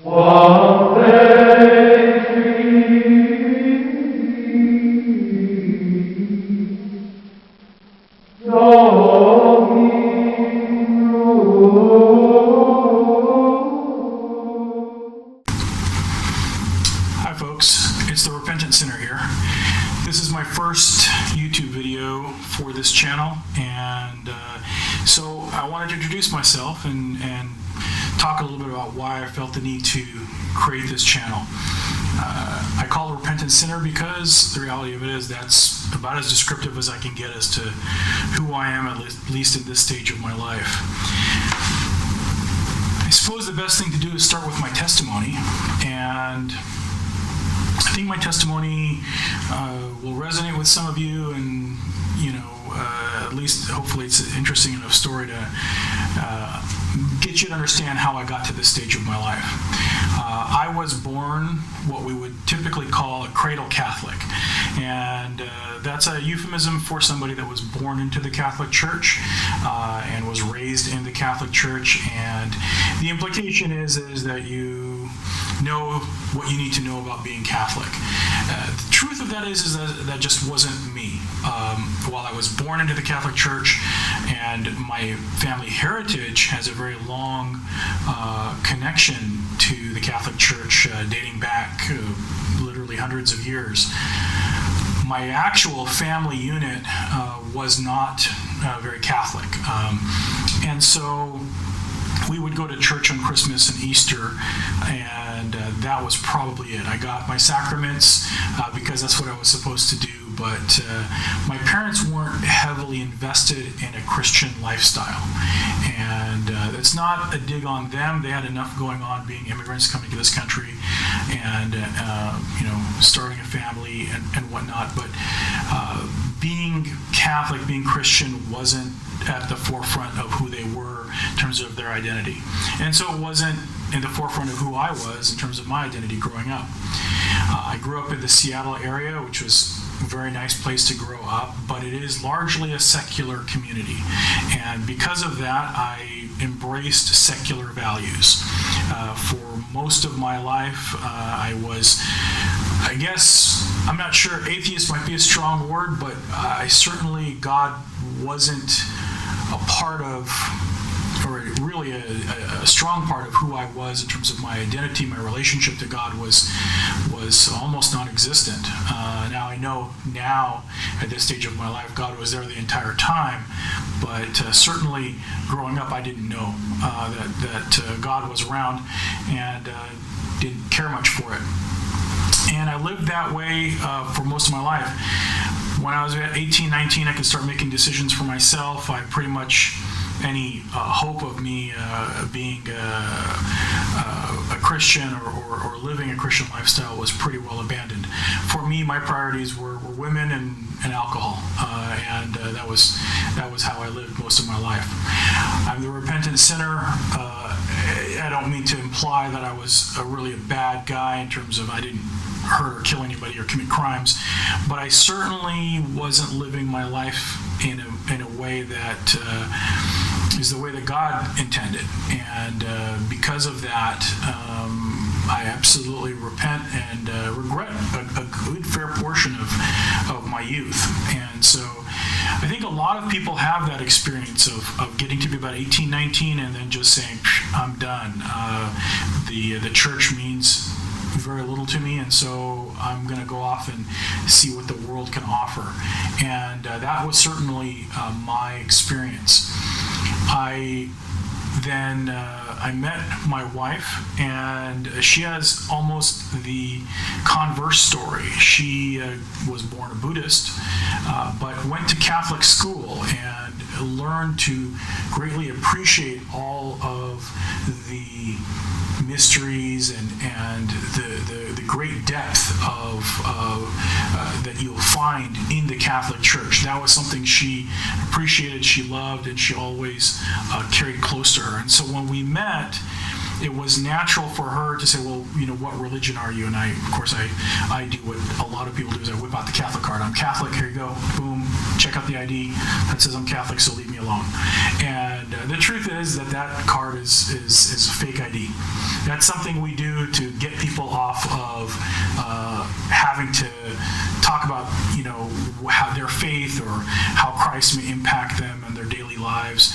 One day Hi folks, it's the Repentant Sinner here. This is my first YouTube video for this channel, and so I wanted to introduce myself and talk a little bit about why I felt the need to create this channel. I call it Repentant Sinner because the reality of it is that's about as descriptive as I can get as to who I am, at least at this stage of my life. I suppose the best thing to do is start with my testimony, and I think my testimony will resonate with some of you, and at least hopefully it's an interesting enough story to get you to understand how I got to this stage of my life. I was born what we would typically call a cradle Catholic, and that's a euphemism for somebody that was born into the Catholic Church and was raised in the Catholic Church, and the implication is that you know what you need to know about being Catholic. The truth of that is that just wasn't me. While I was born into the Catholic Church, and my family heritage has a very long connection to the Catholic Church dating back literally hundreds of years, my actual family unit was not very Catholic. And so we would go to church on Christmas and Easter, and that was probably it. I got my sacraments because that's what I was supposed to do, but my parents weren't heavily invested in a Christian lifestyle. And it's not a dig on them. They had enough going on being immigrants coming to this country and starting a family and whatnot, but being Catholic, being Christian wasn't at the forefront of who they were in terms of their identity. And so it wasn't in the forefront of who I was in terms of my identity growing up. I grew up in the Seattle area, which was a very nice place to grow up, but it is largely a secular community. And because of that, I embraced secular values. For most of my life, I was, I guess, I'm not sure atheist might be a strong word, but God wasn't a part of, or really a strong part of who I was in terms of my identity. My relationship to God was almost non-existent. Now I know at this stage of my life, God was there the entire time, but certainly growing up, I didn't know that God was around, and didn't care much for it. And I lived that way for most of my life. When I was at 18, 19, I could start making decisions for myself. I pretty much, any hope of me being a Christian or living a Christian lifestyle was pretty well abandoned. For me, my priorities were women and alcohol, and that was how I lived most of my life. I'm the repentant sinner. I don't mean to imply that I was really a bad guy in terms of I didn't hurt or kill anybody or commit crimes, but I certainly wasn't living my life in a way that is the way that God intended. And because of that, I absolutely repent and regret a good fair portion of my youth. And so I think a lot of people have that experience of getting to be about 18, 19 and then just saying, I'm done. The church means very little to me, and so I'm going to go off and see what the world can offer. And that was certainly my experience. I met my wife, and she has almost the converse story. She was born a Buddhist, but went to Catholic school and learned to greatly appreciate all of the mysteries and the great depth of that you'll find in the Catholic Church. That was something she appreciated, she loved, and she always carried close to her. And so when we met, it was natural for her to say, well, what religion are you? And of course, I do what a lot of people do, is I whip out the Catholic card. I'm Catholic, here you go, boom, check out the ID that says I'm Catholic, so leave me alone. And the truth is that card is a fake ID. That's something we do to get people off of having to talk about, how their faith or how Christ may impact them and their daily lives.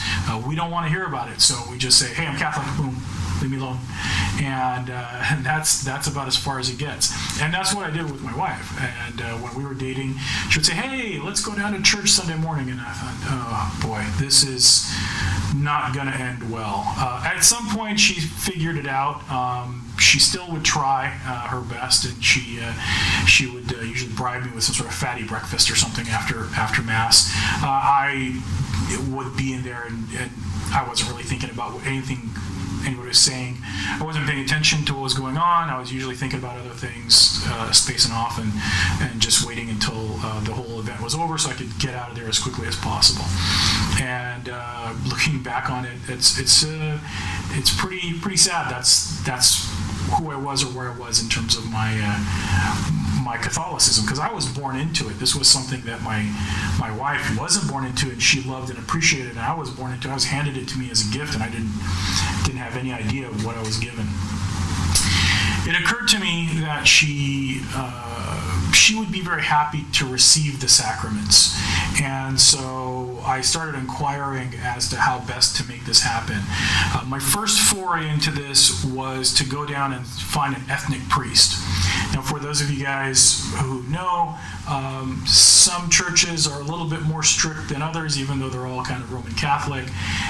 We don't want to hear about it, so we just say, hey, I'm Catholic, boom, leave me alone. And that's about as far as it gets. And that's what I did with my wife. And when we were dating, she would say, hey, let's go down to church Sunday morning. And I thought, oh boy, this is not going to end well. At some point, she figured it out. She still would try her best, and she would usually bribe me with some sort of fatty breakfast or something after Mass. I would be in there, and I wasn't really thinking about anything anybody was saying. I wasn't paying attention to what was going on. I was usually thinking about other things, spacing off and just waiting until the whole event was over so I could get out of there as quickly as possible. And looking back on it, it's pretty sad. That's who I was or where I was in terms of my Catholicism, because I was born into it. This was something that my wife wasn't born into, and she loved and appreciated, and I was born into it. I was handed it to me as a gift, and I didn't have any idea of what I was given. It occurred to me that she would be very happy to receive the sacraments. And so I started inquiring as to how best to make this happen. My first foray into this was to go down and find an ethnic priest. Now, for those of you guys who know, some churches are a little bit more strict than others, even though they're all kind of Roman Catholic.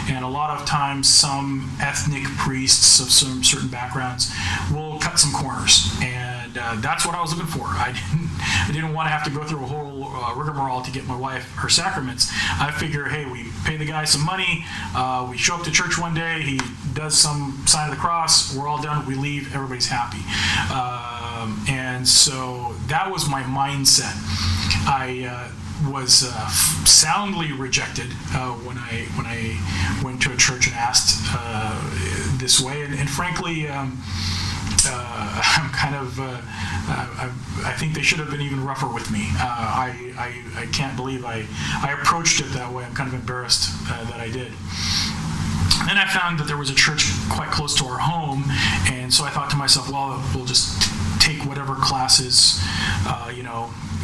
And a lot of times, some ethnic priests of some certain backgrounds will cut some corners. And that's what I was looking for. I didn't want to have to go through a whole rigmarole to get my wife her sacraments. I figure, hey, we pay the guy some money, we show up to church one day, he does some sign of the cross, we're all done, we leave, everybody's happy. And so that was my mindset. I was soundly rejected when I went to a church and asked this way, and frankly, I'm kind of, I think they should have been even rougher with me. I can't believe I approached it that way. I'm kind of embarrassed that I did. Then I found that there was a church quite close to our home, and so I thought to myself, well, we'll just take whatever classes, a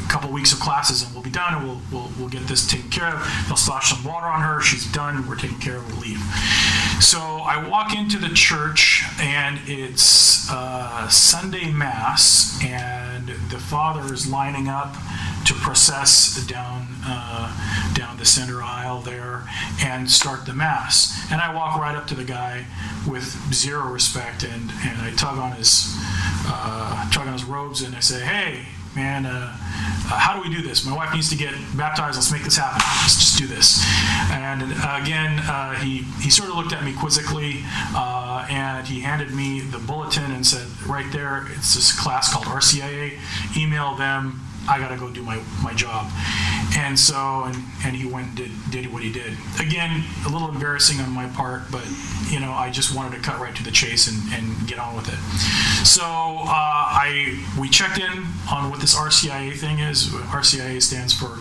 couple weeks of classes, and we'll be done, and we'll get this taken care of. They'll splash some water on her. She's done. We're taken care of. We'll leave. So I walk into the church, and it's Sunday Mass, and the father is lining up to process down the center aisle there and start the Mass. And I walk right up to the guy with zero respect, and I tug on his robes, and I say, hey, man, how do we do this? My wife needs to get baptized. Let's make this happen. Let's just do this. And again, he sort of looked at me quizzically, and he handed me the bulletin and said, right there, it's this class called RCIA. Email them. I got to go do my job. And so, and he went and did what he did. Again, a little embarrassing on my part, but, I just wanted to cut right to the chase and get on with it. So we checked in on what this RCIA thing is. RCIA stands for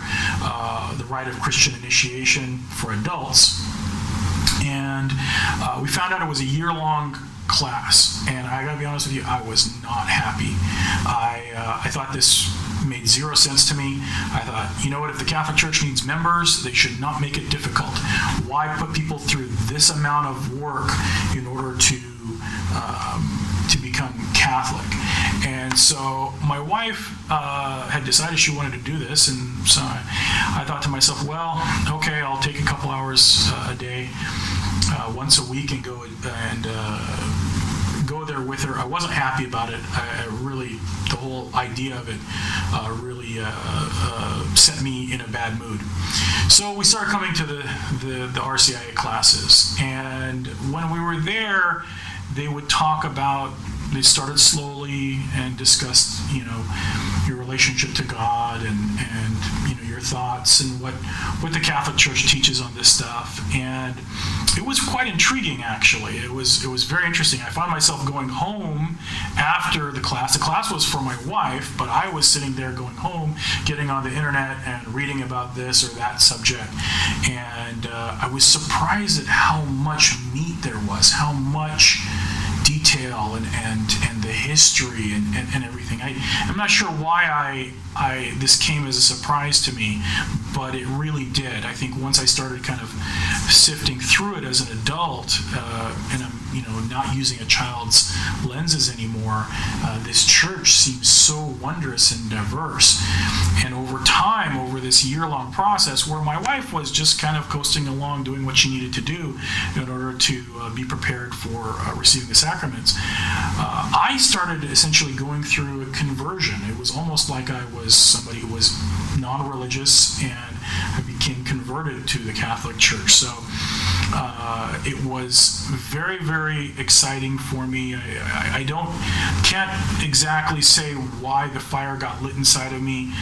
the Rite of Christian Initiation for Adults. And we found out it was a year-long class, and I gotta be honest with you, I was not happy. I thought this made zero sense to me. I thought, you know what, if the Catholic Church needs members, they should not make it difficult. Why put people through this amount of work in order to become Catholic? And so my wife had decided she wanted to do this, and so I thought to myself, well, okay, I'll take a couple hours a day, once a week, and go there with her. I wasn't happy about it. I really, the whole idea of it really set me in a bad mood. So we started coming to the RCIA classes, and when we were there, they would talk about they started slowly and discussed, your relationship to God and your thoughts and what the Catholic Church teaches on this stuff. And it was quite intriguing, actually. It was very interesting. I found myself going home after the class. The class was for my wife, but I was sitting there going home, getting on the internet and reading about this or that subject. And I was surprised at how much meat there was, how much detail and the history and everything. I'm not sure why this came as a surprise to me, but it really did. I think once I started kind of sifting through it as an adult, and I'm not using a child's lenses anymore, this church seems so wondrous and diverse. And over time, over this year-long process, where my wife was just kind of coasting along, doing what she needed to do in order to be prepared for receiving the sacraments, I started essentially going through a conversion. It was almost like I was somebody who was non-religious, and I became converted to the Catholic Church. So it was very, very exciting for me. I can't exactly say why the fire got lit inside of me.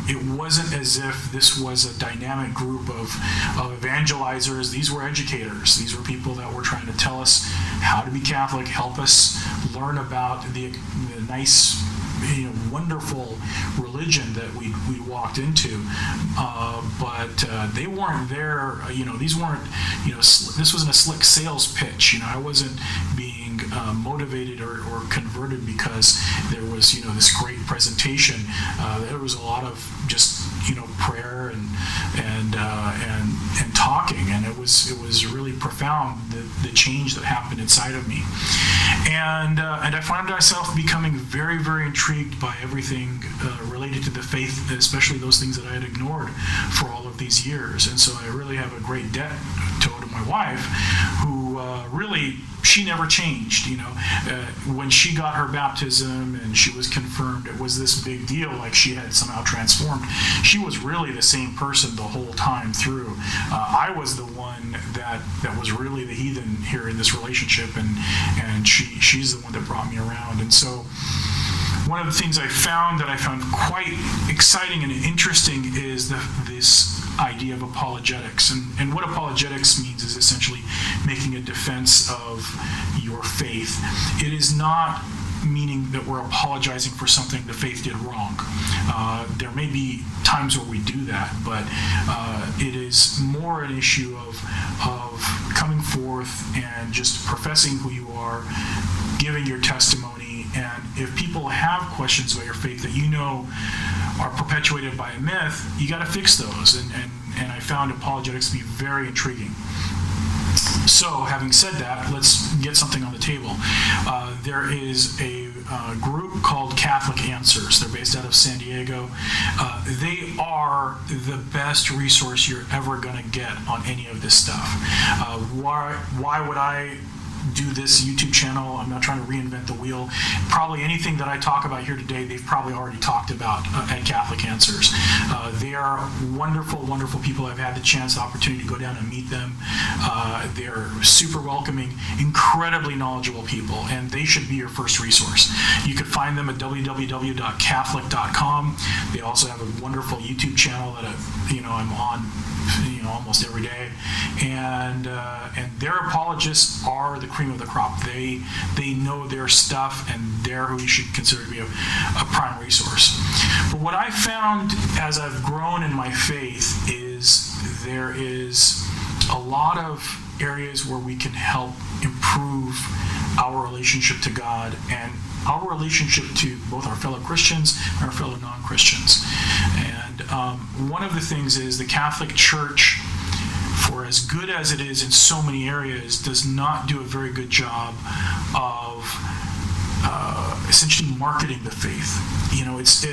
It wasn't as if this was a dynamic group of evangelizers. These were educators. These were people that were trying to tell us how to be Catholic, help us learn about the nice, wonderful religion that we walked into, but they weren't there. These weren't. This wasn't a slick sales pitch. I wasn't being motivated or converted because there was this great presentation. There was a lot of just prayer and talking, and it was really profound, the change that happened inside of me. And I found myself becoming very, very intrigued by everything related to the faith, especially those things that I had ignored for all of these years. And so I really have a great debt to my wife, who really, she never changed. When she got her baptism and she was confirmed, it was this big deal, like she had somehow transformed. She was really the same person the whole time through. I was the one that was really the heathen here in this relationship, and she's the one that brought me around. And so one of the things I found quite exciting and interesting is this idea of apologetics. And what apologetics means is essentially making a defense of your faith. It is not meaning that we're apologizing for something the faith did wrong. There may be times where we do that, but it is more an issue of coming forth and just professing who you are, giving your testimony. And if people have questions about your faith that are perpetuated by a myth, you got to fix those. And I found apologetics to be very intriguing. So, having said that, let's get something on the table. There is a group called Catholic Answers. They're based out of San Diego. They are the best resource you're ever going to get on any of this stuff. Why would I do this YouTube channel? I'm not trying to reinvent the wheel. Probably anything that I talk about here today, they've probably already talked about at Catholic Answers. They are wonderful, wonderful people. I've had the opportunity to go down and meet them. They're super welcoming, incredibly knowledgeable people, and they should be your first resource. You could find them at www.catholic.com. They also have a wonderful YouTube channel that I'm on almost every day, and their apologists are the cream of the crop. They know their stuff, and they're who you should consider to be a prime resource. But what I found as I've grown in my faith is there is a lot of areas where we can help improve our relationship to God and our relationship to both our fellow Christians and our fellow non-Christians. And one of the things is the Catholic Church, for as good as it is in so many areas, does not do a very good job of essentially marketing the faith.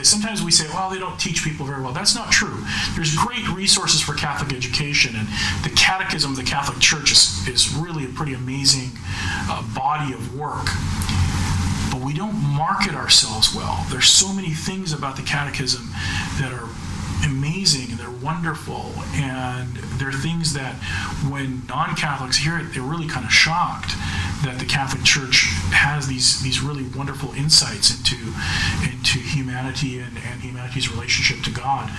Sometimes we say, well, they don't teach people very well. That's not true. There's great resources for Catholic education, and the Catechism of the Catholic Church is really a pretty amazing body of work. But we don't market ourselves well. There's so many things about the Catechism that are amazing and they're wonderful, and they're things that when non-Catholics hear it, they're really kind of shocked that the Catholic Church has these really wonderful insights into humanity and humanity's relationship to God.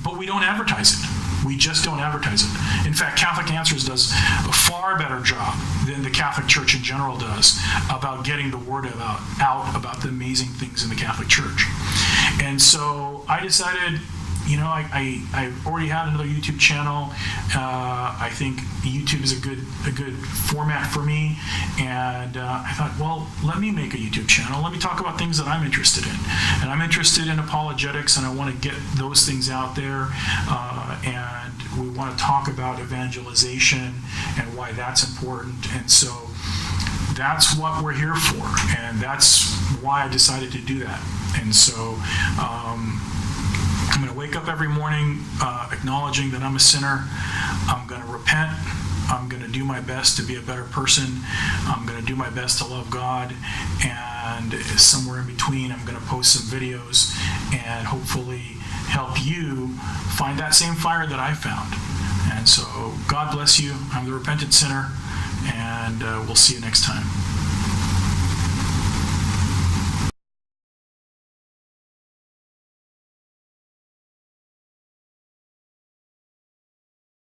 But we don't advertise it. We just don't advertise it. In fact, Catholic Answers does a far better job than the Catholic Church in general does about getting the word out about the amazing things in the Catholic Church. And so I decided, I already had another YouTube channel. I think YouTube is a good format for me, and I thought, well, let me make a YouTube channel. Let me talk about things that I'm interested in, and I'm interested in apologetics, and I want to get those things out there. And we want to talk about evangelization and why that's important. And so that's what we're here for, and that's why I decided to do that. And so I'm going to wake up every morning acknowledging that I'm a sinner. I'm going to repent. I'm going to do my best to be a better person. I'm going to do my best to love God. And somewhere in between, I'm going to post some videos and hopefully help you find that same fire that I found. And so God bless you. I'm the repentant sinner, and we'll see you next time.